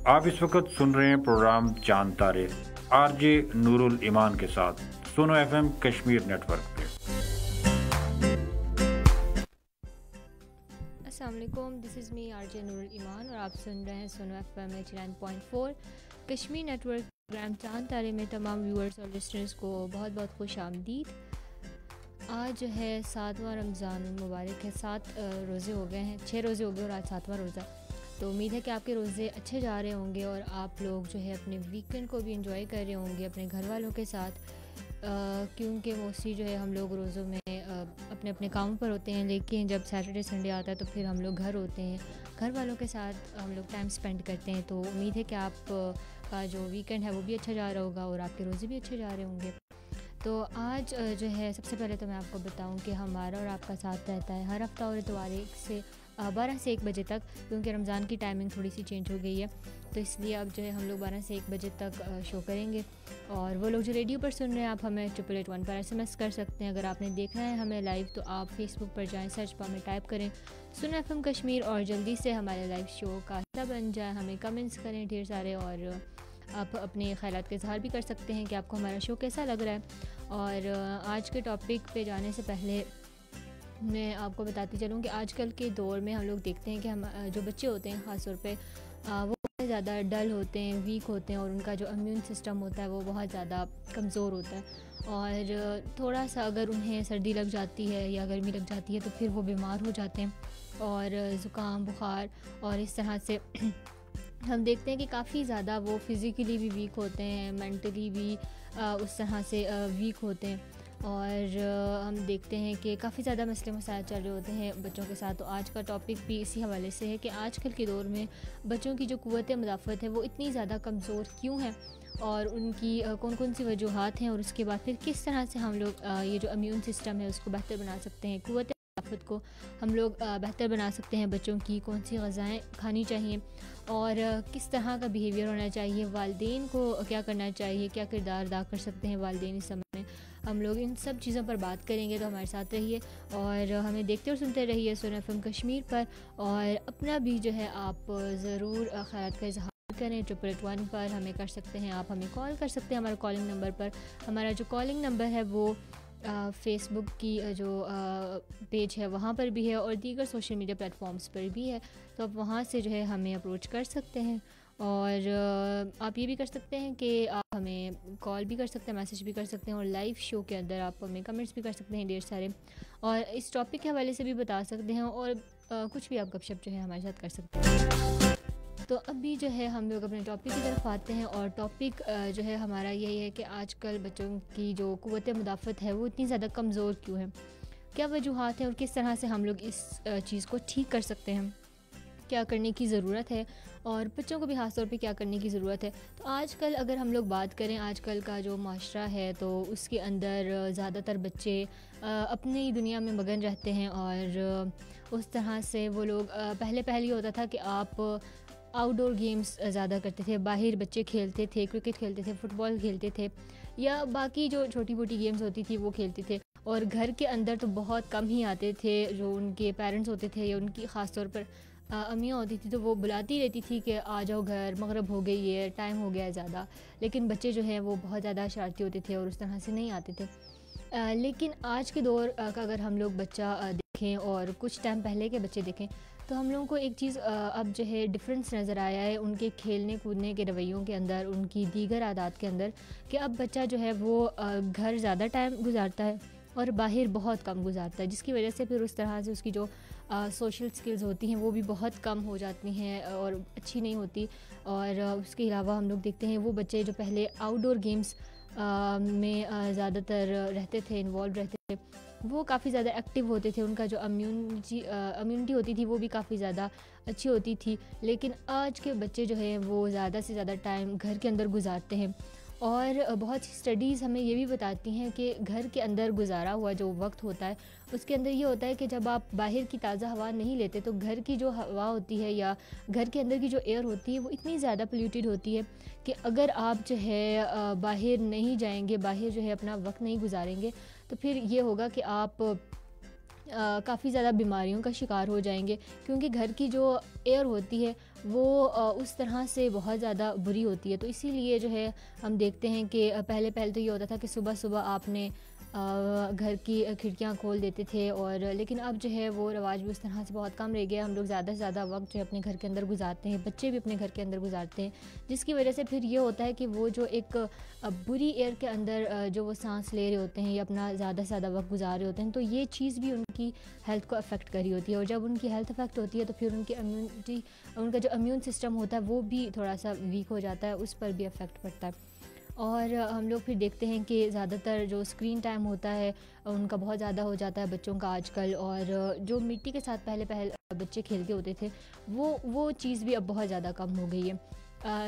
आप इस वक्त सुन रहे हैं प्रोग्राम चांद तारे आरजे नूरुल ईमान के साथ सुनो एफएम कश्मीर नेटवर्क पे। अस्सलाम वालेकुम, this is me RJ Noorul Iman और आप सुन रहे हैं सुनो एफएम 89.4 कश्मीर नेटवर्क प्रोग्राम चांद तारे में तमाम व्यूअर्स और लिसनर्स को बहुत बहुत खुश आमदीद। आज जो है 7वां रमज़ान मुबारक है। 7 रोज़े हो गए हैं, 6 रोज़े हो गए और आज 7वां रोज़ा। तो उम्मीद है कि आपके रोज़े अच्छे जा रहे होंगे और आप लोग जो है अपने वीकेंड को भी इंजॉय कर रहे होंगे अपने घर वालों के साथ, क्योंकि मोस्टली जो है हम लोग रोज़ों में अपने अपने कामों पर होते हैं, लेकिन जब सैटरडे संडे आता है तो फिर हम लोग घर होते हैं, घर वालों के साथ हम लोग टाइम स्पेंड करते हैं। तो उम्मीद है कि आप का जो वीकेंड है वो भी अच्छा जा रहा होगा और आपके रोज़े भी अच्छे जा रहे होंगे। तो आज जो है सबसे पहले तो मैं आपको बताऊं कि हमारा और आपका साथ रहता है हर हफ्ता और इतवार 12 से 1 बजे तक, क्योंकि रमज़ान की टाइमिंग थोड़ी सी चेंज हो गई है, तो इसलिए अब जो है हम लोग 12 से 1 बजे तक शो करेंगे। और वो लोग जो रेडियो पर सुन रहे हैं, आप हमें 881 पर SMS कर सकते हैं। अगर आपने देखना है हमें लाइव तो आप फेसबुक पर जाएँ, सर्च बार में टाइप करें सुनो एफएम कश्मीर और जल्दी से हमारे लाइव शो का हिस्सा बन जाए। हमें कमेंट्स करें ढेर सारे और आप अपने ख़यालात का इज़हार भी कर सकते हैं कि आपको हमारा शो कैसा लग रहा है। और आज के टॉपिक पे जाने से पहले मैं आपको बताती चलूँ कि आजकल के दौर में हम लोग देखते हैं कि हम जो बच्चे होते हैं ख़ास तौर पे वो बहुत ज़्यादा डल होते हैं, वीक होते हैं और उनका जो इम्यून सिस्टम होता है वो बहुत ज़्यादा कमज़ोर होता है। और थोड़ा सा अगर उन्हें सर्दी लग जाती है या गर्मी लग जाती है तो फिर वो बीमार हो जाते हैं और ज़ुकाम बुखार और इस तरह से हम देखते हैं कि काफ़ी ज़्यादा वो फिज़िकली भी वीक होते हैं, मेंटली भी उस तरह से वीक होते हैं। और हम देखते हैं कि काफ़ी ज़्यादा मसले मसाइल चल रहे होते हैं बच्चों के साथ। तो आज का टॉपिक भी इसी हवाले से है कि आजकल के दौर में बच्चों की जो क़ुव्वत मुदाफ़त है वो इतनी ज़्यादा कमज़ोर क्यों है और उनकी कौन कौन सी वजूहात हैं, और उसके बाद फिर किस तरह से हम लोग ये जो इम्यून सिस्टम है उसको बेहतर बना सकते हैं, क़ुव्वत मुदाफ़त को हम लोग बेहतर बना सकते हैं। बच्चों की कौन सी ग़िज़ाएँ खानी चाहिए और किस तरह का बिहेवियर होना चाहिए, वालिदैन को क्या करना चाहिए, क्या किरदार अदा कर सकते हैं वालिदैन इस समय में। हम लोग इन सब चीज़ों पर बात करेंगे, तो हमारे साथ रहिए और हमें देखते और सुनते रहिए सुनो एफएम कश्मीर पर। और अपना भी जो है आप ज़रूर ख़यालात का इज़हार करें 881 पर हमें कर सकते हैं, आप हमें कॉल कर सकते हैं हमारे कॉलिंग नंबर पर। हमारा जो कॉलिंग नंबर है वो फेसबुक की जो पेज है वहाँ पर भी है और दीगर सोशल मीडिया प्लेटफॉर्म्स पर भी है, तो आप वहाँ से जो है हमें अप्रोच कर सकते हैं। और आप ये भी कर सकते हैं कि आप हमें कॉल भी कर सकते हैं, मैसेज भी कर सकते हैं और लाइव शो के अंदर आप हमें कमेंट्स भी कर सकते हैं ढेर सारे, और इस टॉपिक के हवाले से भी बता सकते हैं और कुछ भी आप गपशप जो है हमारे साथ कर सकते हैं। तो अभी जो है हम लोग अपने टॉपिक की तरफ आते हैं और टॉपिक जो है हमारा यही है कि आजकल बच्चों की जो क़ुव्वत मुदाफ़त है वो इतनी ज़्यादा कमज़ोर क्यों है, क्या वजूहात हैं और किस तरह से हम लोग इस चीज़ को ठीक कर सकते हैं, क्या करने की ज़रूरत है और बच्चों को भी ख़ास तौर पे क्या करने की ज़रूरत है। तो आजकल अगर हम लोग बात करें आजकल का जो माशरा है तो उसके अंदर ज़्यादातर बच्चे अपनी दुनिया में मगन रहते हैं और उस तरह से वो लोग पहले ये होता था कि आप आउटडोर गेम्स ज़्यादा करते थे, बाहर बच्चे खेलते थे, क्रिकेट खेलते थे, फुटबॉल खेलते थे या बाकी जो छोटी मोटी गेम्स होती थी वो खेलते थे, और घर के अंदर तो बहुत कम ही आते थे। जो उनके पेरेंट्स होते थे या उनकी ख़ास तौर पर अम्मियाँ होती थी तो वो बुलाती रहती थी कि आ जाओ घर, मगरिब हो गई है, टाइम हो गया है ज़्यादा, लेकिन बच्चे जो हैं वो बहुत ज़्यादा शरारती होते थे और उस तरह से नहीं आते थे। लेकिन आज के दौर का अगर हम लोग बच्चा देखें और कुछ टाइम पहले के बच्चे देखें तो हम लोगों को एक चीज़ अब जो है डिफरेंस नज़र आया है उनके खेलने कूदने के रवैयों के अंदर, उनकी दीगर आदत के अंदर, कि अब बच्चा जो है वो घर ज़्यादा टाइम गुजारता है और बाहर बहुत कम गुजारता है, जिसकी वजह से फिर उस तरह से उसकी जो सोशल स्किल्स होती हैं वो भी बहुत कम हो जाती हैं और अच्छी नहीं होती। और उसके अलावा हम लोग देखते हैं वो बच्चे जो पहले आउटडोर गेम्स में ज़्यादातर रहते थे, इन्वॉल्व रहते थे, वो काफ़ी ज़्यादा एक्टिव होते थे, उनका जो इम्यूनिटी होती थी वो भी काफ़ी ज़्यादा अच्छी होती थी। लेकिन आज के बच्चे जो हैं वो ज़्यादा से ज़्यादा टाइम घर के अंदर गुजारते हैं और बहुत सी स्टडीज़ हमें ये भी बताती हैं कि घर के अंदर गुजारा हुआ जो वक्त होता है उसके अंदर ये होता है कि जब आप बाहर की ताज़ा हवा नहीं लेते तो घर की जो हवा होती है या घर के अंदर की जो एयर होती है वो इतनी ज़्यादा पोल्यूटेड होती है कि अगर आप जो है बाहर नहीं जाएंगे, बाहर जो है अपना वक्त नहीं गुजारेंगे, तो फिर ये होगा कि आप काफ़ी ज़्यादा बीमारियों का शिकार हो जाएंगे, क्योंकि घर की जो एयर होती है वो उस तरह से बहुत ज़्यादा बुरी होती है। तो इसीलिए जो है हम देखते हैं कि पहले पहले तो ये होता था कि सुबह सुबह आपने घर की खिड़कियां खोल देते थे, और लेकिन अब जो है वो रवाज भी उस तरह से बहुत कम रह गया। हम लोग ज़्यादा से ज़्यादा वक्त जो है अपने घर के अंदर गुजारते हैं, बच्चे भी अपने घर के अंदर गुजारते हैं, जिसकी वजह से फिर ये होता है कि वो जो एक बुरी एयर के अंदर जो वो सांस ले रहे होते हैं या अपना ज़्यादा से ज़्यादा वक्त गुजार रहे होते हैं, तो ये चीज़ भी उनकी हेल्थ को अफेक्ट करी होती है। और जब उनकी हेल्थ अफेक्ट होती है तो फिर उनकी इम्यूनिटी, उनका जो इम्यून सिस्टम होता है वो भी थोड़ा सा वीक हो जाता है, उस पर भी अफेक्ट पड़ता है। और हम लोग फिर देखते हैं कि ज़्यादातर जो स्क्रीन टाइम होता है उनका बहुत ज़्यादा हो जाता है बच्चों का आजकल। और जो मिट्टी के साथ पहले पहले बच्चे खेलते होते थे वो चीज़ भी अब बहुत ज़्यादा कम हो गई है।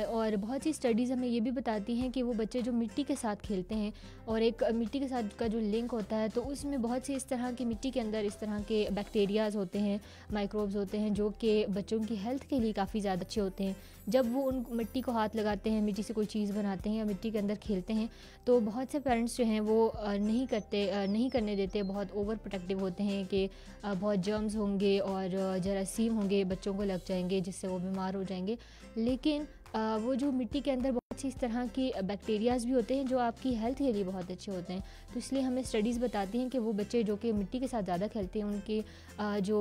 और बहुत सी स्टडीज़ हमें ये भी बताती हैं कि वो बच्चे जो मिट्टी के साथ खेलते हैं और एक मिट्टी के साथ का जो लिंक होता है, तो उसमें बहुत सी इस तरह की मिट्टी के अंदर इस तरह के बैक्टीरियाज़ होते हैं, माइक्रोब्स होते हैं, जो कि बच्चों की हेल्थ के लिए काफ़ी ज़्यादा अच्छे होते हैं। जब वो उन मिट्टी को हाथ लगाते हैं, मिट्टी से कोई चीज़ बनाते हैं या मिट्टी के अंदर खेलते हैं, तो बहुत से पेरेंट्स जो हैं वो नहीं करने देते, बहुत ओवर प्रोटेक्टिव होते हैं कि बहुत जर्म्स होंगे और जरासीम होंगे, बच्चों को लग जाएंगे जिससे वो बीमार हो जाएंगे। लेकिन वो जो मिट्टी के अंदर बहुत सी इस तरह की बैक्टीरियाज़ भी होते हैं जो आपकी हेल्थ के लिए बहुत अच्छे होते हैं। तो इसलिए हमें स्टडीज़ बताती हैं कि वो बच्चे जो कि मिट्टी के साथ ज़्यादा खेलते हैं, उनके जो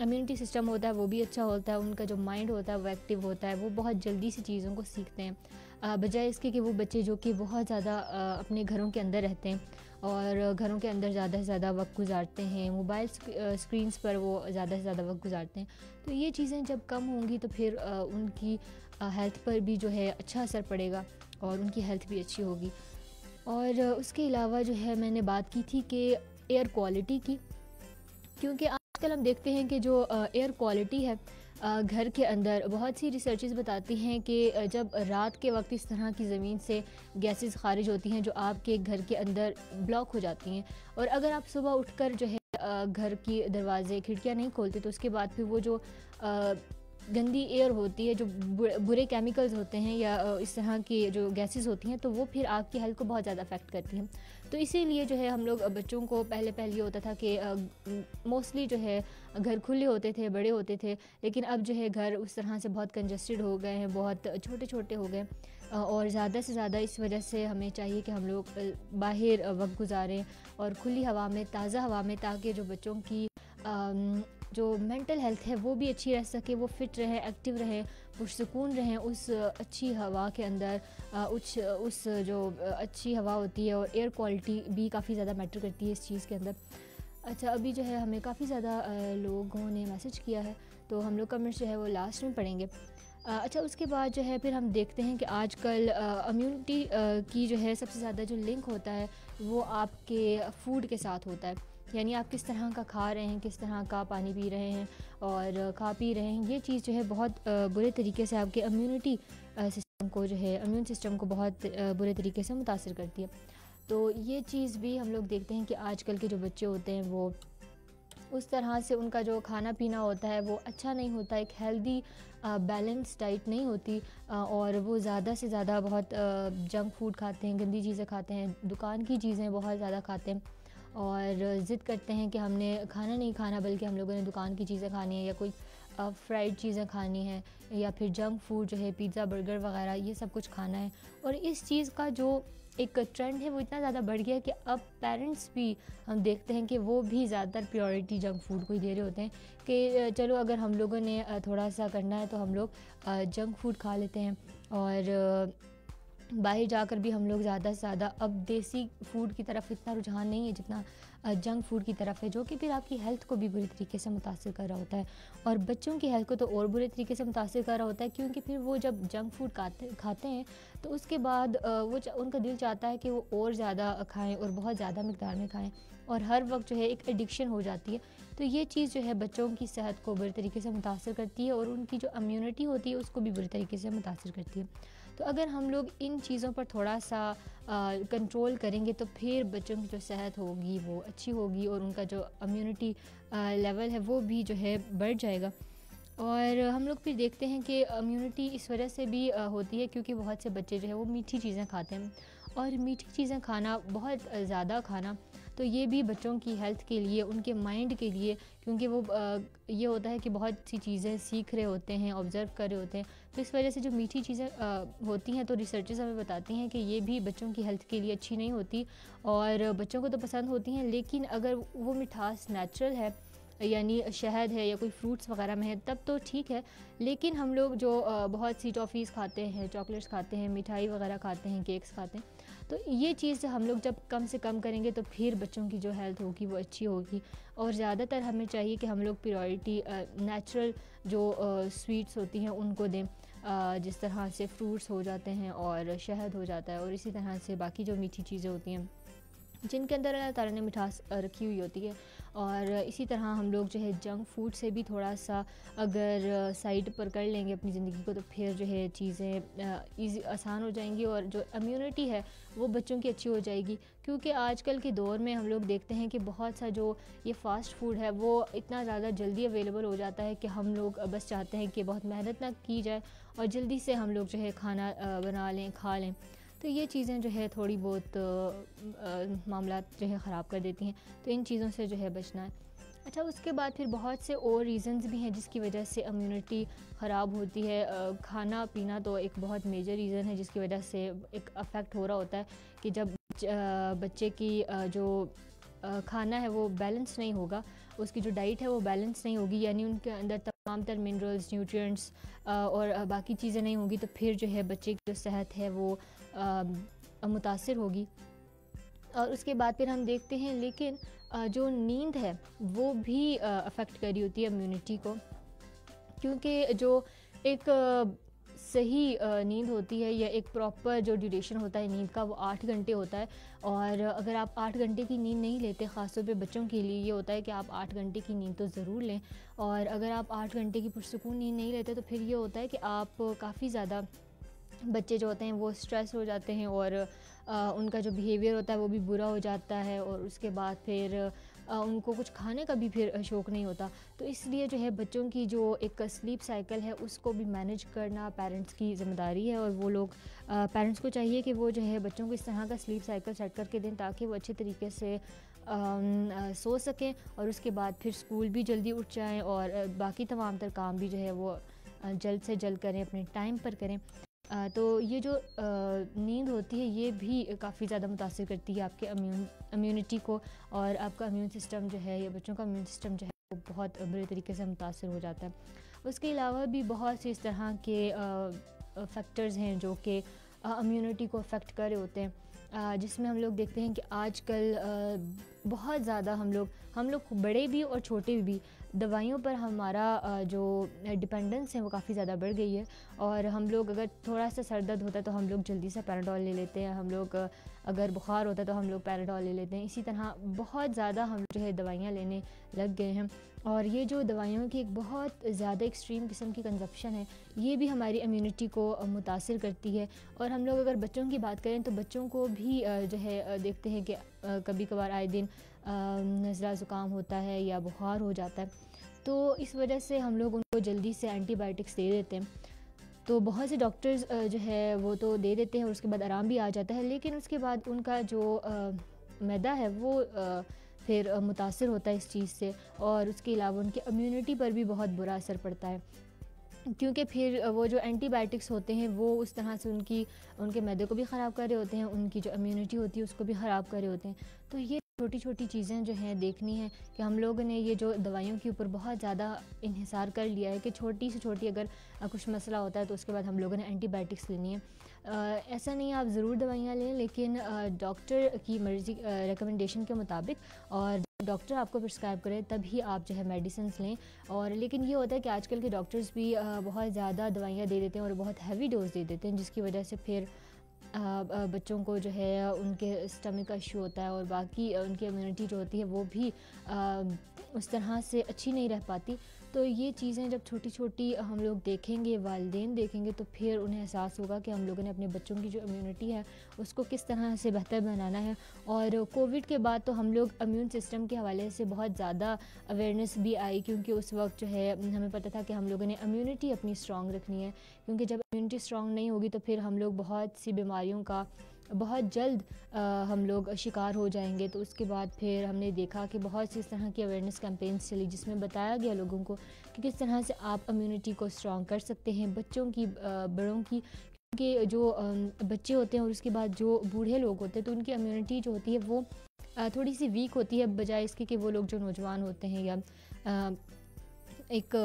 इम्यूनिटी सिस्टम होता है वो भी अच्छा होता है, उनका जो माइंड होता है वो एक्टिव होता है, वो बहुत जल्दी से चीज़ों को सीखते हैं, बजाय इसके कि वो बच्चे जो कि बहुत ज़्यादा अपने घरों के अंदर रहते हैं और घरों के अंदर ज़्यादा से ज़्यादा वक्त गुजारते हैं, मोबाइल स्क्रीन्स पर वो ज़्यादा से ज़्यादा वक्त गुजारते हैं। तो ये चीज़ें जब कम होंगी तो फिर उनकी हेल्थ पर भी जो है अच्छा असर पड़ेगा और उनकी हेल्थ भी अच्छी होगी। और उसके अलावा जो है मैंने बात की थी कि एयर क्वालिटी की, क्योंकि आजकल हम देखते हैं कि जो एयर क्वालिटी है घर के अंदर, बहुत सी रिसर्चेस बताती हैं कि जब रात के वक्त इस तरह की ज़मीन से गैसेस खारिज होती हैं जो आपके घर के अंदर ब्लॉक हो जाती हैं, और अगर आप सुबह उठकर जो है घर की दरवाजे खिड़कियां नहीं खोलते, तो उसके बाद फिर वो जो गंदी एयर होती है, जो बुरे केमिकल्स होते हैं या इस तरह की जो गैसेस होती हैं, तो वो फिर आपकी हेल्थ को बहुत ज़्यादा अफेक्ट करती हैं। तो इसीलिए जो है हम लोग बच्चों को पहले पहले ये होता था कि मोस्टली जो है घर खुले होते थे, बड़े होते थे, लेकिन अब जो है घर उस तरह से बहुत कंजस्टेड हो गए हैं, बहुत छोटे छोटे हो गए, और ज़्यादा से ज़्यादा इस वजह से हमें चाहिए कि हम लोग बाहर वक्त गुजारें और खुली हवा में, ताज़ा हवा में, ताकि जो बच्चों की जो मेंटल हेल्थ है वो भी अच्छी रह सके, वो फिट रहें, एक्टिव रहें, पुरसुकून रहें उस अच्छी हवा के अंदर। उस जो अच्छी हवा होती है और एयर क्वालिटी भी काफ़ी ज़्यादा मैटर करती है इस चीज़ के अंदर। अच्छा, अभी जो है हमें काफ़ी ज़्यादा लोगों ने मैसेज किया है, तो हम लोग कमेंट्स जो है वो लास्ट में पढ़ेंगे। अच्छा, उसके बाद जो है फिर हम देखते हैं कि आजकल इम्यूनिटी की जो है सबसे ज़्यादा जो लिंक होता है वो आपके फूड के साथ होता है, यानी आप किस तरह का खा रहे हैं, किस तरह का पानी पी रहे हैं और खा पी रहे हैं, ये चीज़ जो है बहुत बुरे तरीके से आपके इम्यूनिटी सिस्टम को जो है, इम्यून सिस्टम को बहुत बुरे तरीके से मुतासिर करती है। तो ये चीज़ भी हम लोग देखते हैं कि आजकल के जो बच्चे होते हैं वो उस तरह से उनका जो खाना पीना होता है वो अच्छा नहीं होता, एक हेल्दी बैलेंस डाइट नहीं होती, और वो ज़्यादा से ज़्यादा बहुत जंक फूड खाते हैं, गंदी चीज़ें खाते हैं, दुकान की चीज़ें बहुत ज़्यादा खाते हैं और ज़िद करते हैं कि हमने खाना नहीं खाना, बल्कि हम लोगों ने दुकान की चीज़ें खानी है या कोई फ्राइड चीज़ें खानी है या फिर जंक फूड जो है पिज़्ज़ा बर्गर वगैरह ये सब कुछ खाना है। और इस चीज़ का जो एक ट्रेंड है वो इतना ज़्यादा बढ़ गया है कि अब पेरेंट्स भी हम देखते हैं कि वो भी ज़्यादातर प्रायोरिटी जंक फूड को ही दे रहे होते हैं कि चलो अगर हम लोगों ने थोड़ा सा करना है तो हम लोग जंक फूड खा लेते हैं। और बाहर जाकर भी हम लोग ज़्यादा से ज़्यादा अब देसी फूड की तरफ इतना रुझान नहीं है जितना जंक फूड की तरफ है, जो कि फिर आपकी हेल्थ को भी बुरी तरीके से मुतासिर कर रहा होता है और बच्चों की हेल्थ को तो और बुरे तरीके से मुतासिर कर रहा होता है, क्योंकि फिर वो जब जंक फूड खाते हैं तो उसके बाद उनका दिल चाहता है कि वो और ज़्यादा खाएं और बहुत ज़्यादा मिकदार में खाएं और हर वक्त जो है एक एडिक्शन हो जाती है। तो ये चीज़ जो है बच्चों की सेहत को बुरी तरीके से मुतासिर करती है और उनकी जो इम्यूनिटी होती है उसको भी बुरी तरीके से मुतासिर करती है। तो अगर हम लोग इन चीज़ों पर थोड़ा सा कंट्रोल करेंगे तो फिर बच्चों की जो सेहत होगी वो अच्छी होगी और उनका जो इम्यूनिटी लेवल है वो भी जो है बढ़ जाएगा। और हम लोग फिर देखते हैं कि इम्यूनिटी इस वजह से भी होती है क्योंकि बहुत से बच्चे जो है वो मीठी चीज़ें खाते हैं और मीठी चीज़ें खाना, बहुत ज़्यादा खाना तो ये भी बच्चों की हेल्थ के लिए, उनके माइंड के लिए, क्योंकि वो ये होता है कि बहुत सी चीज़ें सीख रहे होते हैं, ऑब्ज़र्व कर रहे होते हैं, तो इस वजह से जो मीठी चीज़ें होती हैं तो रिसर्चेस हमें बताती हैं कि ये भी बच्चों की हेल्थ के लिए अच्छी नहीं होती। और बच्चों को तो पसंद होती हैं, लेकिन अगर वो मिठास नेचुरल है, यानी शहद है या कोई फ्रूट्स वगैरह में है, तब तो ठीक है। लेकिन हम लोग जो बहुत सी टॉफ़ीज़ खाते हैं, चॉकलेट्स खाते हैं, मिठाई वगैरह खाते हैं, केक्स खाते हैं, तो ये चीज़ हम लोग जब कम से कम करेंगे तो फिर बच्चों की जो हेल्थ होगी वो अच्छी होगी। और ज़्यादातर हमें चाहिए कि हम लोग प्रायोरिटी नेचुरल जो स्वीट्स होती हैं उनको दें, जिस तरह से फ्रूट्स हो जाते हैं और शहद हो जाता है, और इसी तरह से बाकी जो मीठी चीज़ें होती हैं जिनके अंदर अल्लाह ताला ने मिठास रखी हुई होती है। और इसी तरह हम लोग जो है जंक फूड से भी थोड़ा सा अगर साइड पर कर लेंगे अपनी ज़िंदगी को, तो फिर जो है चीज़ें ईज़ी आसान हो जाएंगी, और जो इम्यूनिटी है वो बच्चों की अच्छी हो जाएगी। क्योंकि आजकल के दौर में हम लोग देखते हैं कि बहुत सा जो ये फ़ास्ट फूड है वो इतना ज़्यादा जल्दी अवेलेबल हो जाता है कि हम लोग बस चाहते हैं कि बहुत मेहनत ना की जाए और जल्दी से हम लोग जो है खाना बना लें, खा लें। तो ये चीज़ें जो है थोड़ी बहुत मामलात जो है ख़राब कर देती हैं, तो इन चीज़ों से जो है बचना है। अच्छा, उसके बाद फिर बहुत से और रीज़न्स भी हैं जिसकी वजह से इम्यूनिटी ख़राब होती है। खाना पीना तो एक बहुत मेजर रीज़न है जिसकी वजह से एक अफेक्ट हो रहा होता है कि जब बच्चे की जो खाना है वो बैलेंस नहीं होगा, उसकी जो डाइट है वो बैलेंस नहीं होगी, यानी उनके अंदर तमाम तर मिनरल्स, न्यूट्रिएंट्स और बाकी चीज़ें नहीं होंगी, तो फिर जो है बच्चे की जो सेहत है वो मुतासिर होगी। और उसके बाद फिर हम देखते हैं, लेकिन जो नींद है वो भी अफेक्ट कर रही होती है इम्यूनिटी को, क्योंकि जो एक सही नींद होती है या एक प्रॉपर जो ड्यूरेशन होता है नींद का वो 8 घंटे होता है। और अगर आप 8 घंटे की नींद नहीं लेते, ख़ासतौर पे बच्चों के लिए ये होता है कि आप 8 घंटे की नींद तो ज़रूर लें। और अगर आप 8 घंटे की पुरसुकून नींद नहीं लेते तो फिर ये होता है कि आप काफ़ी ज़्यादा, बच्चे जो होते हैं वो स्ट्रेस हो जाते हैं और उनका जो बिहेवियर होता है वो भी बुरा हो जाता है, और उसके बाद फिर उनको कुछ खाने का भी फिर शौक़ नहीं होता। तो इसलिए जो है बच्चों की जो एक स्लीप साइकिल है उसको भी मैनेज करना पेरेंट्स की ज़िम्मेदारी है, और वो लोग पेरेंट्स को चाहिए कि वो जो है बच्चों को इस तरह का स्लीप साइकिल सेट करके दें ताकि वो अच्छे तरीके से सो सकें, और उसके बाद फिर स्कूल भी जल्दी उठ जाएँ और बाकी तमाम तर काम भी जो है वो जल्द से जल्द करें, अपने टाइम पर करें। तो ये जो नींद होती है ये भी काफ़ी ज़्यादा मुतासिर करती है आपके इम्यूनिटी को, और आपका इम्यून सिस्टम जो है या बच्चों का इम्यून सिस्टम जो है वो बहुत बुरे तरीके से मुतासिर हो जाता है। उसके अलावा भी बहुत से इस तरह के फैक्टर्स हैं जो कि इम्यूनिटी को अफेक्ट कर रहे होते हैं, जिसमें हम लोग देखते हैं कि आजकल बहुत ज़्यादा हम लोग बड़े भी और छोटे भी दवाइयों पर हमारा जो डिपेंडेंस है वो काफ़ी ज़्यादा बढ़ गई है। और हम लोग अगर थोड़ा सा सर दर्द होता है तो हम लोग जल्दी से पैराडोल ले लेते हैं, हम लोग अगर बुखार होता है तो हम लोग पैराडोल ले लेते हैं। इसी तरह बहुत ज़्यादा हम जो है दवाइयाँ लेने लग गए हैं, और ये जो दवाइयों की एक बहुत ज़्यादा एक्सट्रीम किस्म की कंजप्शन है ये भी हमारी इम्यूनिटी को मुतासिर करती है। और हम लोग अगर बच्चों की बात करें तो बच्चों को भी जो है देखते हैं कि कभी कभार आए दिन नज़ला ज़ुकाम होता है या बुखार हो जाता है, तो इस वजह से हम लोग उनको जल्दी से एंटीबायोटिक्स दे देते हैं। तो बहुत से डॉक्टर्स जो है वो तो दे देते हैं और उसके बाद आराम भी आ जाता है, लेकिन उसके बाद उनका जो मैदा है वो फिर मुतासिर होता है इस चीज़ से, और उसके अलावा उनकी इम्यूनिटी पर भी बहुत बुरा असर पड़ता है, क्योंकि फिर वो जो एंटीबायोटिक्स होते हैं वो उस तरह से उनके मैदे को भी ख़राब कर रहे होते हैं, उनकी जो इम्यूनिटी होती है उसको भी ख़राब कर रहे होते हैं। तो ये छोटी छोटी चीज़ें जो हैं देखनी है कि हम लोगों ने ये जो दवाइयों के ऊपर बहुत ज़्यादा इन्हिसार कर लिया है कि छोटी से छोटी अगर कुछ मसला होता है तो उसके बाद हम लोगों ने एंटीबायोटिक्स लेनी है। ऐसा नहीं है, आप ज़रूर दवाइयाँ लें, लेकिन डॉक्टर की मर्ज़ी रिकमेंडेशन के मुताबिक, और डॉक्टर आपको प्रिस्क्राइब करे तभी आप जो है मेडिसिन लें। और लेकिन ये होता है कि आजकल के डॉक्टर्स भी बहुत ज़्यादा दवाइयाँ दे देते हैं और बहुत हैवी डोज दे देते हैं, जिसकी वजह से फिर बच्चों को जो है उनके स्टमक का इशू होता है और बाकी उनकी इम्यूनिटी जो होती है वो भी उस तरह से अच्छी नहीं रह पाती। तो ये चीज़ें जब छोटी छोटी हम लोग देखेंगे, वालिदैन देखेंगे, तो फिर उन्हें एहसास होगा कि हम लोगों ने अपने बच्चों की जो इम्यूनिटी है उसको किस तरह से बेहतर बनाना है। और कोविड के बाद तो हम लोग इम्यून सिस्टम के हवाले से बहुत ज़्यादा अवेयरनेस भी आई, क्योंकि उस वक्त जो है हमें पता था कि हम लोगों ने इम्यूनिटी अपनी स्ट्रॉन्ग रखनी है, क्योंकि जब इम्यूनिटी स्ट्रॉन्ग नहीं होगी तो फिर हम लोग बहुत सी बीमारियों का बहुत जल्द हम लोग शिकार हो जाएंगे। तो उसके बाद फिर हमने देखा कि बहुत सी इस तरह की अवेयरनेस कैंपेन्स चली जिसमें बताया गया लोगों को कि किस तरह से आप इम्यूनिटी को स्ट्रॉन्ग कर सकते हैं, बच्चों की, बड़ों की। क्योंकि जो बच्चे होते हैं और उसके बाद जो बूढ़े लोग होते हैं तो उनकी इम्यूनिटी जो होती है वो थोड़ी सी वीक होती है, बजाय इसके कि वो लोग जो नौजवान होते हैं या एक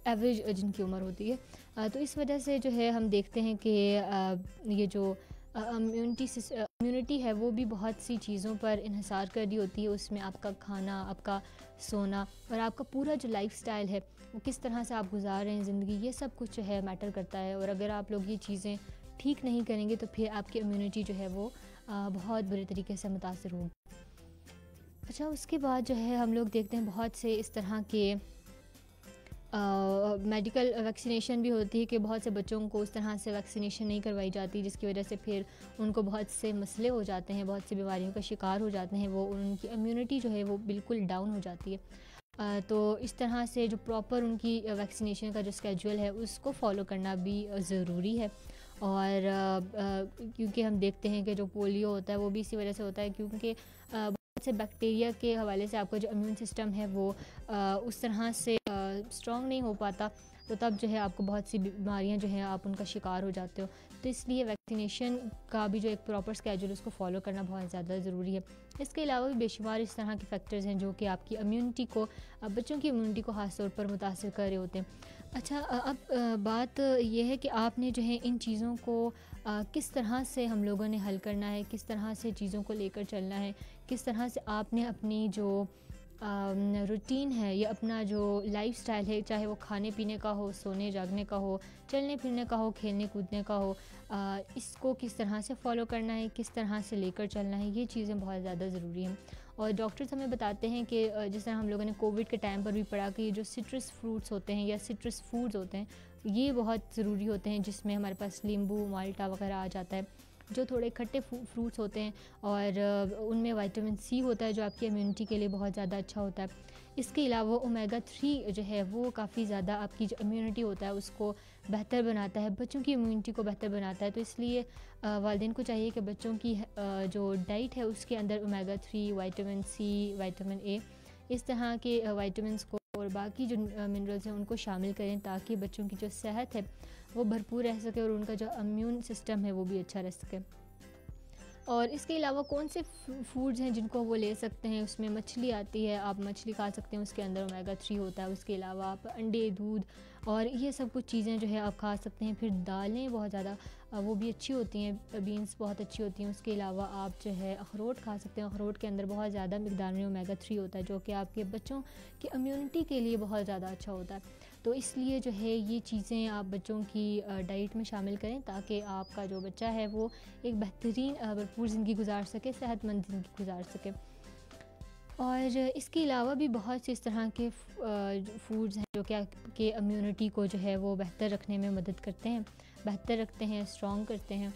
एवरेज जिनकी उम्र होती है। तो इस वजह से जो है हम देखते हैं कि ये जो इम्यूनिटी है वो भी बहुत सी चीज़ों पर इन्हिसार कर रही होती है। उसमें आपका खाना, आपका सोना और आपका पूरा जो लाइफस्टाइल है वो किस तरह से आप गुजार रहे हैं ज़िंदगी, ये सब कुछ जो है मैटर करता है। और अगर आप लोग ये चीज़ें ठीक नहीं करेंगे तो फिर आपकी इम्यूनिटी जो है वो बहुत बुरे तरीके से मुतासर होगी। अच्छा, उसके बाद जो है हम लोग देखते हैं बहुत से इस तरह के मेडिकल वैक्सीनेशन भी होती है कि बहुत से बच्चों को उस तरह से वैक्सीनेशन नहीं करवाई जाती, जिसकी वजह से फिर उनको बहुत से मसले हो जाते हैं, बहुत सी बीमारियों का शिकार हो जाते हैं, वो उनकी इम्यूनिटी जो है वो बिल्कुल डाउन हो जाती है। तो इस तरह से जो प्रॉपर उनकी वैक्सीनेशन का जो स्केड्यूल है उसको फॉलो करना भी ज़रूरी है। और क्योंकि हम देखते हैं कि जो पोलियो होता है वो भी इसी वजह से होता है, क्योंकि बहुत से बैक्टीरिया के हवाले से आपका जो इम्यून सिस्टम है वो उस तरह से स्ट्रॉन्ग नहीं हो पाता, तो तब जो है आपको बहुत सी बीमारियां जो हैं आप उनका शिकार हो जाते हो। तो इसलिए वैक्सीनेशन का भी जो एक प्रॉपर स्केड्यूल उसको फॉलो करना बहुत ज़्यादा ज़रूरी है। इसके अलावा भी बेशुमार इस तरह के फैक्टर्स हैं जो कि आपकी इम्यूनिटी को, बच्चों की इम्यूनिटी को ख़ास तौर पर मुतासर कर रहे होते हैं। अच्छा, अब बात यह है कि आपने जो है इन चीज़ों को किस तरह से हम लोगों ने हल करना है, किस तरह से चीज़ों को लेकर चलना है, किस तरह से आपने अपनी जो रूटीन है या अपना जो लाइफस्टाइल है, चाहे वो खाने पीने का हो, सोने जागने का हो, चलने फिरने का हो, खेलने कूदने का हो, इसको किस तरह से फॉलो करना है, किस तरह से लेकर चलना है, ये चीज़ें बहुत ज़्यादा ज़रूरी हैं। और डॉक्टर्स हमें बताते हैं कि जिस तरह हम लोगों ने कोविड के टाइम पर भी पढ़ा कि ये जो सिट्रस फ्रूट्स होते हैं या सिट्रस फूड्स होते हैं ये बहुत ज़रूरी होते हैं, जिसमें हमारे पास नींबू, माल्टा वगैरह आ जाता है, जो थोड़े खट्टे फ्रूट्स होते हैं और उनमें विटामिन सी होता है जो आपकी इम्यूनिटी के लिए बहुत ज़्यादा अच्छा होता है। इसके अलावा ओमेगा 3 जो है वो काफ़ी ज़्यादा आपकी जो इम्यूनिटी होता है उसको बेहतर बनाता है, बच्चों की इम्यूनिटी को बेहतर बनाता है। तो इसलिए वालिदैन को चाहिए कि बच्चों की जो डाइट है उसके अंदर omega 3, vitamin C, vitamin A, इस तरह के विटामिन्स को और बाकी जो मिनरल्स हैं उनको शामिल करें, ताकि बच्चों की जो सेहत है वो भरपूर रह सके और उनका जो इम्यून सिस्टम है वो भी अच्छा रह सके। और इसके अलावा कौन से फूड्स हैं जिनको वो ले सकते हैं, उसमें मछली आती है, आप मछली खा सकते हैं, उसके अंदर ओमेगा 3 होता है। उसके अलावा आप अंडे, दूध और ये सब कुछ चीज़ें जो है आप खा सकते हैं। फिर दालें बहुत ज़्यादा वो भी अच्छी होती हैं, बीन्स बहुत अच्छी होती हैं। उसके अलावा आप जो है अखरोट खा सकते हैं, अखरोट के अंदर बहुत ज़्यादा मिकदार में ओमेगा 3 होता है जो कि आपके बच्चों की इम्यूनिटी के लिए बहुत ज़्यादा अच्छा होता है। तो इसलिए जो है ये चीज़ें आप बच्चों की डाइट में शामिल करें, ताकि आपका जो बच्चा है वो एक बेहतरीन भरपूर ज़िंदगी गुजार सके, सेहतमंद ज़िंदगी गुजार सके। और इसके अलावा भी बहुत से इस तरह के फूड्स हैं जो कि आपके इम्यूनिटी को जो है वो बेहतर रखने में मदद करते हैं, बेहतर रखते हैं, स्ट्रॉन्ग करते हैं।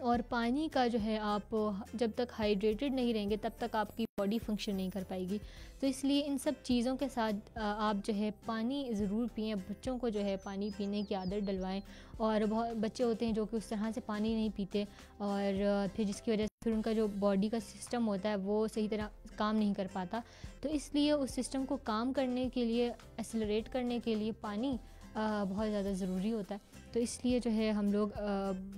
और पानी का जो है, आप जब तक हाइड्रेटेड नहीं रहेंगे तब तक आपकी बॉडी फंक्शन नहीं कर पाएगी। तो इसलिए इन सब चीज़ों के साथ आप जो है पानी ज़रूर पिएं, बच्चों को जो है पानी पीने की आदत डलवाएं। और बहुत बच्चे होते हैं जो कि उस तरह से पानी नहीं पीते और फिर जिसकी वजह से फिर उनका जो बॉडी का सिस्टम होता है वो सही तरह काम नहीं कर पाता। तो इसलिए उस सिस्टम को काम करने के लिए, एक्सेलरेट करने के लिए पानी बहुत ज़्यादा ज़रूरी होता है। तो इसलिए जो है हम लोग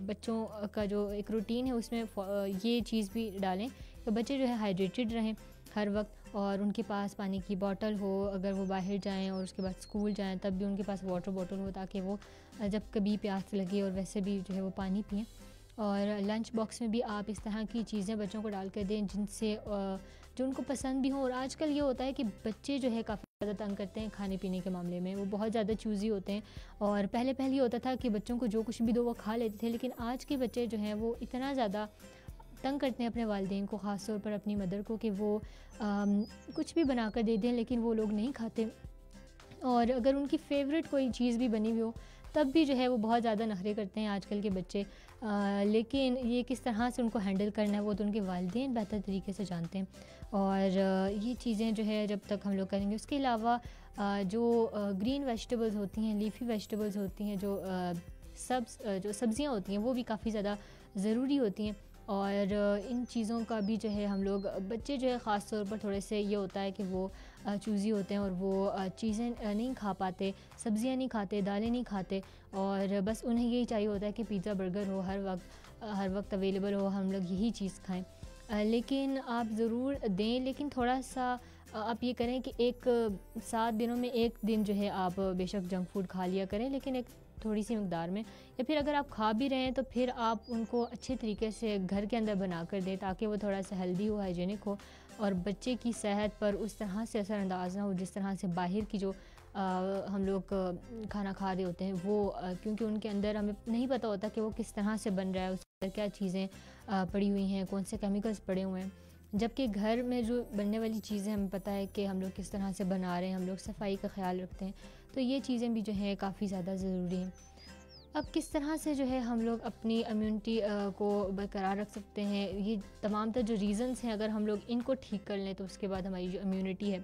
बच्चों का जो एक रूटीन है उसमें ये चीज़ भी डालें कि बच्चे जो है हाइड्रेटेड रहें हर वक्त, और उनके पास पानी की बोतल हो, अगर वो बाहर जाएं और उसके बाद स्कूल जाएं तब भी उनके पास वाटर बोतल हो, ताकि वो जब कभी प्यास लगे और वैसे भी जो है वो पानी पिएं। और लंच बॉक्स में भी आप इस तरह की चीज़ें बच्चों को डाल कर दें जिनसे जो उनको पसंद भी हो। और आजकल ये होता है कि बच्चे जो है काफ़ी ज़्यादा तंग करते हैं खाने पीने के मामले में, वो बहुत ज़्यादा चूज़ी होते हैं। और पहले ये होता था कि बच्चों को जो कुछ भी दो वो खा लेते थे, लेकिन आज के बच्चे जो हैं वो इतना ज़्यादा तंग करते हैं अपने वालिदैन को, ख़ास तौर पर अपनी मदर को, कि वो कुछ भी बना कर दे दें लेकिन वो लोग नहीं खाते। और अगर उनकी फ़ेवरेट कोई चीज़ भी बनी हुई हो तब भी जो है वो बहुत ज़्यादा नखरे करते हैं आजकल के बच्चे। लेकिन ये किस तरह से उनको हैंडल करना है वो तो उनके वालिदैन बेहतर तरीके से जानते हैं। और ये चीज़ें जो है जब तक हम लोग करेंगे। उसके अलावा जो ग्रीन वेजिटेबल्स होती हैं, लीफी वेजिटेबल्स होती हैं, जो सब्ज़ियाँ होती हैं वो भी काफ़ी ज़्यादा ज़रूरी होती हैं। और इन चीज़ों का भी जो है हम लोग बच्चे जो है ख़ास तौर पर थोड़े से ये होता है कि वो चूज़ी होते हैं और वो चीज़ें नहीं खा पाते, सब्ज़ियाँ नहीं खाते, दालें नहीं खाते और बस उन्हें यही चाहिए होता है कि पिज़्ज़ा बर्गर हो हर वक्त अवेलेबल हो, हम लोग यही चीज़ खाएं। लेकिन आप ज़रूर दें, लेकिन थोड़ा सा आप ये करें कि 7 दिनों में 1 दिन जो है आप बेशक जंक फूड खा लिया करें, लेकिन एक थोड़ी सी मकदार में, या फिर अगर आप खा भी रहे हैं तो फिर आप उनको अच्छे तरीके से घर के अंदर बना कर दें ताकि वो थोड़ा सा हेल्दी हो, हाइजीनिक हो और बच्चे की सेहत पर उस तरह से असरअंदाज ना हो जिस तरह से बाहर की जो हम लोग खाना खा रहे होते हैं वो क्योंकि उनके अंदर हमें नहीं पता होता कि वो किस तरह से बन रहा है, उसके अंदर क्या चीज़ें पड़ी हुई हैं, कौन से केमिकल्स पड़े हुए हैं। जबकि घर में जो बनने वाली चीज़ें हमें पता है कि हम लोग किस तरह से बना रहे हैं, हम लोग सफाई का ख्याल रखते हैं, तो ये चीज़ें भी जो हैं काफ़ी ज़्यादा ज़रूरी हैं। अब किस तरह से जो है हम लोग अपनी इम्यूनिटी को बरकरार रख सकते हैं, ये तमाम तर जो रीज़न्स हैं, अगर हम लोग इनको ठीक कर लें तो उसके बाद हमारी जो इम्यूनिटी है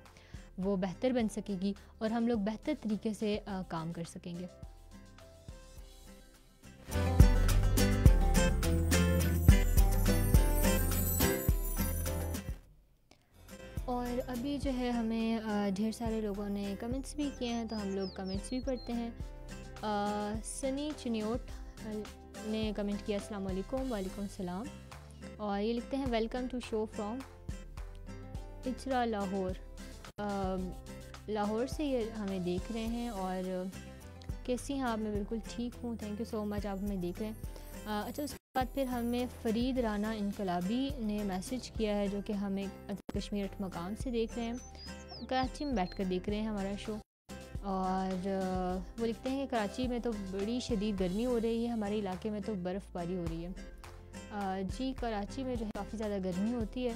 वो बेहतर बन सकेगी और हम लोग बेहतर तरीके से काम कर सकेंगे। और अभी जो है हमें ढेर सारे लोगों ने कमेंट्स भी किए हैं, तो हम लोग कमेंट्स भी पढ़ते हैं। सनी चिनियोट ने कमेंट किया, अस्सलाम वालेकुम। वालेकुम सलाम। और ये लिखते हैं, welcome to show from Ichhra Lahore. Lahore से ये हमें देख रहे हैं और कैसी हैं आप? मैं बिल्कुल ठीक हूँ, थैंक यू सो मच, आप हमें देख रहे हैं। अच्छा, उसके बाद फिर हमें फ़रीद राना इनकलाबी ने मैसेज किया है जो कि हमें कश्मीर मकाम से देख रहे हैं, कराची में बैठ कर देख रहे हैं हमारा शो। और वो लिखते हैं कि कराची में तो बड़ी शदीद गर्मी हो रही है, हमारे इलाके में तो बर्फ़बारी हो रही है। जी, कराची में जो है काफ़ी ज़्यादा गर्मी होती है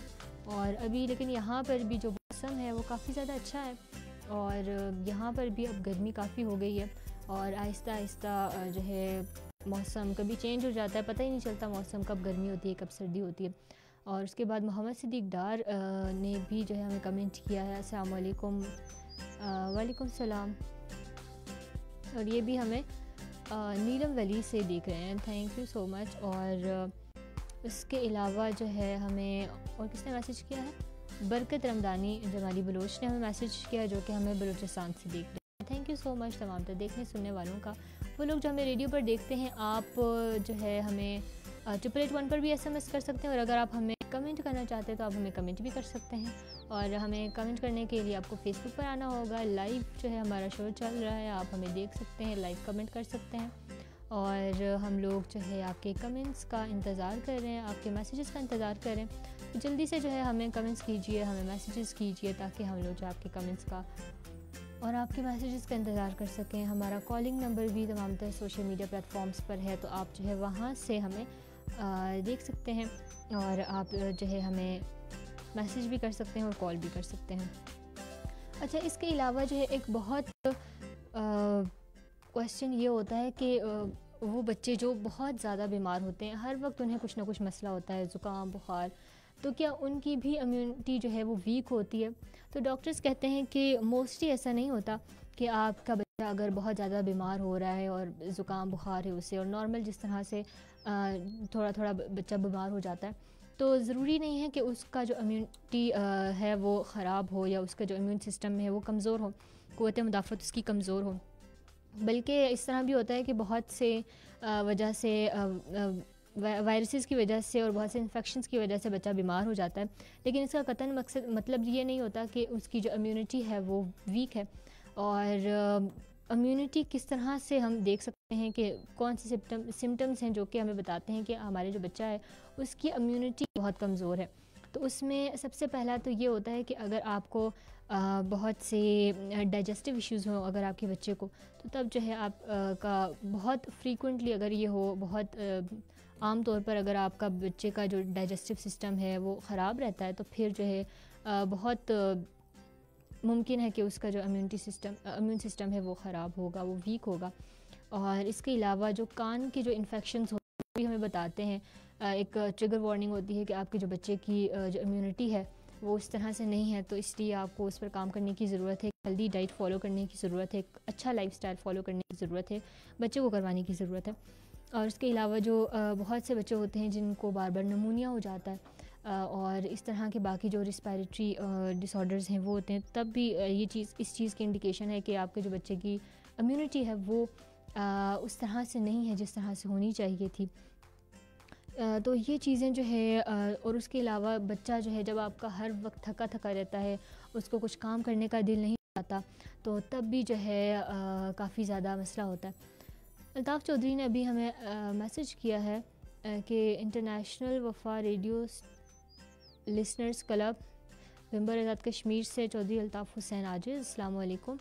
और अभी लेकिन यहाँ पर भी जो मौसम है वो काफ़ी ज़्यादा अच्छा है और यहाँ पर भी अब गर्मी काफ़ी हो गई है और आहिस्ता आहिस्ता जो है मौसम कभी चेंज हो जाता है, पता ही नहीं चलता मौसम कब गर्मी होती है कब सर्दी होती है। और उसके बाद मोहम्मद सिद्दीक डार ने भी जो है हमें कमेंट किया है, अस्सलाम वालेकुम। वालेकुम सलाम। और ये भी हमें नीलम वली से देख रहे हैं, थैंक यू सो मच। और उसके अलावा जो है हमें और किसने मैसेज किया है, बरकत रमदानी जमाली बलोच ने हमें मैसेज किया जो कि हमें बलूचिस्तान से देख रहे हैं, थैंक यू सो मच तमाम तो देखने सुनने वालों का। वो लोग जो हमें रेडियो पर देखते हैं, आप जो है हमें 881 पर भी SMS कर सकते हैं और अगर आप हमें कमेंट करना चाहते हैं तो आप हमें कमेंट भी कर सकते हैं। और हमें कमेंट करने के लिए आपको फेसबुक पर आना होगा, लाइव जो है हमारा शो चल रहा है, आप हमें देख सकते हैं, लाइव कमेंट कर सकते हैं और हम लोग जो है आपके कमेंट्स का इंतज़ार कर रहे हैं, आपके मैसेजेस का इंतज़ार कर रहे हैं। तो जल्दी से जो है हमें कमेंट्स कीजिए, हमें मैसेजेस कीजिए ताकि हम लोग जो आपके कमेंट्स का और आपके मैसेजेस का इंतज़ार कर सकें। हमारा कॉलिंग नंबर भी तमाम तरह सोशल मीडिया प्लेटफॉर्म्स पर है, तो आप जो है वहाँ से हमें देख सकते हैं और आप जो है हमें मैसेज भी कर सकते हैं और कॉल भी कर सकते हैं। अच्छा, इसके अलावा जो है एक बहुत क्वेश्चन ये होता है कि वो बच्चे जो बहुत ज़्यादा बीमार होते हैं, हर वक्त उन्हें कुछ ना कुछ मसला होता है, ज़ुकाम बुखार, तो क्या उनकी भी इम्यूनिटी जो है वो वीक होती है? तो डॉक्टर्स कहते हैं कि मोस्टली ऐसा नहीं होता कि आपका बच्चा अगर बहुत ज़्यादा बीमार हो रहा है और ज़ुकाम बुखार है उसे, और नॉर्मल जिस तरह से थोड़ा थोड़ा बच्चा बीमार हो जाता है, तो ज़रूरी नहीं है कि उसका जो इम्यूनिटी है वो ख़राब हो या उसका जो इम्यून सिस्टम है वो कमज़ोर हो, क़ुव्वत मुदाफ़त उसकी कमज़ोर हो। बल्कि इस तरह भी होता है कि बहुत से वजह से वायरसेस की वजह से और बहुत से इन्फेक्शंस की वजह से बच्चा बीमार हो जाता है, लेकिन इसका कतन मकसद मतलब ये नहीं होता कि उसकी जो इम्यूनिटी है वो वीक है। और इम्यूनिटी किस तरह से हम देख सकते हैं कि कौन से सिम्टम्स हैं जो कि हमें बताते हैं कि हमारे जो बच्चा है उसकी इम्यूनिटी बहुत कमज़ोर है। तो उसमें सबसे पहला तो ये होता है कि अगर आपको बहुत से डाइजेस्टिव इश्यूज़ हों अगर आपके बच्चे को, तो तब जो है आप का बहुत फ्रीक्वेंटली अगर ये हो, बहुत आम तौर पर अगर आपका बच्चे का जो डाइजेस्टिव सिस्टम है वो ख़राब रहता है, तो फिर जो है बहुत मुमकिन है कि उसका जो इम्यून सिस्टम है वो ख़राब होगा, वो वीक होगा। और इसके अलावा जो कान के जो इन्फेक्शंस होते हैं भी हमें बताते हैं, एक ट्रिगर वार्निंग होती है कि आपके जो बच्चे की जो इम्यूनिटी है वो इस तरह से नहीं है, तो इसलिए आपको उस पर काम करने की ज़रूरत है, हेल्दी डाइट फॉलो करने की ज़रूरत है, एक अच्छा लाइफस्टाइल फॉलो करने की ज़रूरत है, बच्चे को करवाने की ज़रूरत है। और इसके अलावा जो बहुत से बच्चे होते हैं जिनको बार बार नमूनिया हो जाता है और इस तरह के बाकी जो रिस्पायरेटरी डिसऑर्डर्स हैं वो होते हैं, तब भी इस चीज़ की इंडिकेशन है कि आपके जो बच्चे की इम्यूनिटी है वो उस तरह से नहीं है जिस तरह से होनी चाहिए थी। तो ये चीज़ें जो है और उसके अलावा बच्चा जो है जब आपका हर वक्त थका थका रहता है, उसको कुछ काम करने का दिल नहीं आता, तो तब भी जो है काफ़ी ज़्यादा मसला होता है। अल्ताफ़ चौधरी ने अभी हमें मैसेज किया है कि international Wafa radio listeners club member Azad Kashmir से चौधरी अल्ताफ़ हुसैन आजिज़, अस्सलाम वालेकुम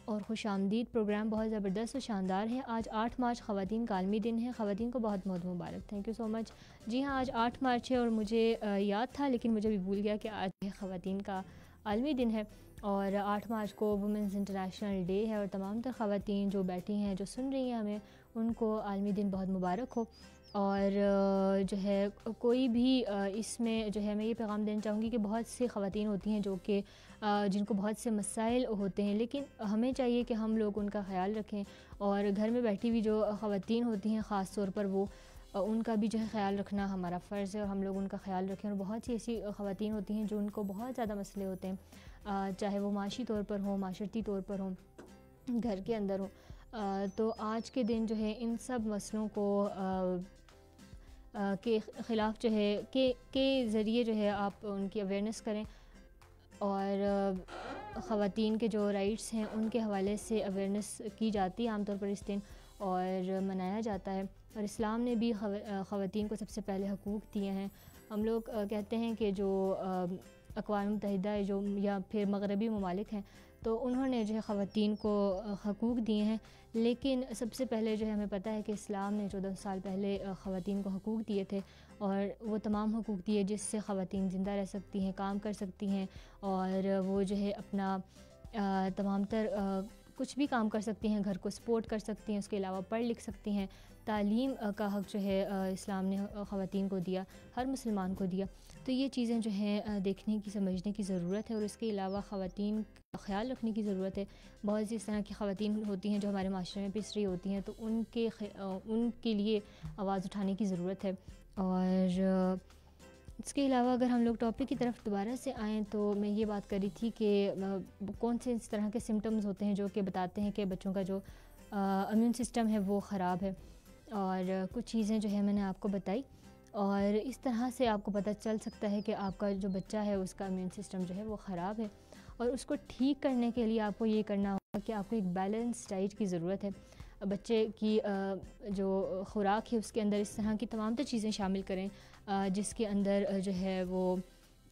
और खुश आमदीद। प्रोग्राम बहुत ज़बरदस्त और शानदार है। आज 8 मार्च ख़वातीन का आलमी दिन है। ख़वातीन को बहुत बहुत मुबारक। Thank you so much. जी हाँ, आज 8 मार्च है और मुझे याद था, लेकिन मुझे भी भूल गया कि आज ख़वातीन का आलमी दिन है और 8 मार्च को वुमेंस इंटरनेशनल डे है और तमाम तर ख़वातीन जो बैठी हैं, जो सुन रही हैं हमें, उनको आलमी दिन बहुत मुबारक हो। और जो है कोई भी इसमें जो है मैं ये पैगाम देना चाहूँगी कि बहुत सी ख़वातीन होती हैं जो कि जिनको बहुत से मसाइल होते हैं, लेकिन हमें चाहिए कि हम लोग उनका ख़याल रखें और घर में बैठी हुई जो ख़वातीन होती हैं ख़ास तौर पर वो उनका भी जो है ख़याल रखना हमारा फ़र्ज़ है और हम लोग उनका ख़याल रखें। और बहुत सी ऐसी ख़वातीन होती हैं जो उनको बहुत ज़्यादा मसले होते हैं, चाहे वो माशी तौर पर हो, माशरती तौर पर हो, घर के अंदर हो। तो आज के दिन जो है इन सब मसलों को के ख़िलाफ़ जो है के ज़रिए जो है आप उनकी अवेयरनेस करें और ख़वातीन के जो राइट्स हैं उनके हवाले से अवेयरनेस की जाती है आमतौर पर इस दिन और मनाया जाता है। और इस्लाम ने भी ख़वातीन को सबसे पहले हकूक़ दिए हैं। हम लोग कहते हैं कि जो अक़वाम मुत्तहिदा जो या फिर मग़रबी ममालिक हैं, तो उन्होंने जो है ख़वातीन को हकूक़ दिए हैं, लेकिन सबसे पहले जो है हमें पता है कि इस्लाम ने 14 साल पहले ख़वातीन को हकूक़ दिए थे और वो तमाम हकूक़ दिए जिससे ख़वातीन ज़िंदा रह सकती हैं, काम कर सकती हैं और वो जो है अपना तमाम तर कुछ भी काम कर सकती हैं, घर को सपोर्ट कर सकती हैं, उसके अलावा पढ़ लिख सकती हैं। तालीम का हक़ जो है इस्लाम ने ख़वातीन को दिया, हर मुसलमान को दिया। तो ये चीज़ें जो हैं देखने की समझने की ज़रूरत है और इसके अलावा ख़वातीन का ख़याल रखने की ज़रूरत है। बहुत सी इस तरह की ख़वातीन होती हैं जो हमारे माशरे में पिस रही होती हैं, तो उनके लिए आवाज़ उठाने की ज़रूरत है। और इसके अलावा अगर हम लोग टॉपिक की तरफ दोबारा से आएँ तो मैं ये बात कर रही थी कि कौन से इस तरह के सिम्टम्स होते हैं जो कि बताते हैं कि बच्चों का जो इम्यून सिस्टम है वो ख़राब है, और कुछ चीज़ें जो है मैंने आपको बताई और इस तरह से आपको पता चल सकता है कि आपका जो बच्चा है उसका इम्यून सिस्टम जो है वो ख़राब है। और उसको ठीक करने के लिए आपको ये करना होगा कि आपको एक बैलेंस डाइट की ज़रूरत है। बच्चे की जो खुराक है उसके अंदर इस तरह की तमाम तर चीज़ें शामिल करें जिसके अंदर जो है वो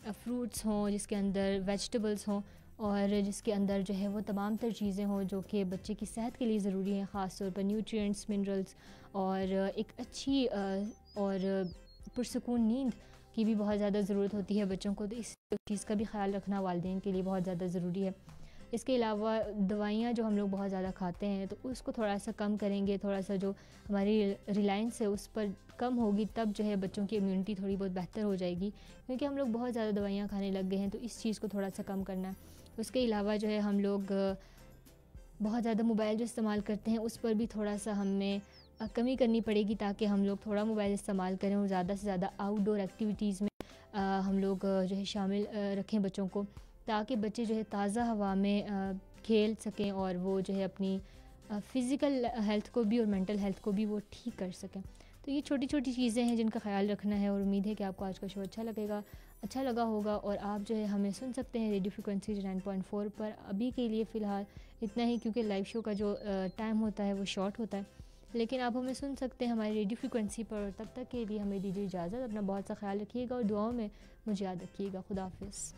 फ्रूट्स हों, जिसके अंदर वेजिटेबल्स हों और जिसके अंदर जो है वो तमाम तर चीज़ें हों जो कि बच्चे की सेहत के लिए ज़रूरी हैं, ख़ास तौर पर न्यूट्रिएंट्स, मिनरल्स और एक अच्छी और पुरसकून नींद की भी बहुत ज़्यादा ज़रूरत होती है बच्चों को। तो इस चीज़ का भी ख़्याल रखना वालिदैन के लिए बहुत ज़्यादा ज़रूरी है। इसके अलावा दवाइयाँ जो हम लोग बहुत ज़्यादा खाते हैं तो उसको थोड़ा सा कम करेंगे, थोड़ा सा जो हमारी रिलायंस है उस पर कम होगी, तब जो है बच्चों की इम्यूनिटी थोड़ी बहुत बेहतर हो जाएगी, क्योंकि हम लोग बहुत ज़्यादा दवाइयाँ खाने लग गए हैं। तो इस चीज़ को थोड़ा सा कम करना है। उसके अलावा जो है हम लोग बहुत ज़्यादा मोबाइल जो इस्तेमाल करते हैं उस पर भी थोड़ा सा हमें कमी करनी पड़ेगी, ताकि हम लोग थोड़ा मोबाइल इस्तेमाल करें और ज़्यादा से ज़्यादा आउटडोर एक्टिविटीज़ में हम लोग जो है शामिल रखें बच्चों को, ताकि बच्चे जो है ताज़ा हवा में खेल सकें और वो जो है अपनी फ़िज़िकल हेल्थ को भी और मेंटल हेल्थ को भी वो ठीक कर सकें। तो ये छोटी छोटी चीज़ें हैं जिनका ख्याल रखना है और उम्मीद है कि आपको आज का शो अच्छा लगा होगा और आप जो है हमें सुन सकते हैं रेडियो फ्रिक्वेंसी 9.4 पर। अभी के लिए फ़िलहाल इतना ही, क्योंकि लाइव शो का जो टाइम होता है वो शॉर्ट होता है, लेकिन आप हमें सुन सकते हैं हमारी रेडियो फ्रिक्वेंसी पर। तब तक के लिए हमें दीजिए इजाज़त। अपना बहुत सा ख्याल रखिएगा और दुआओं में मुझे याद रखिएगा। खुदा हाफ़िज़।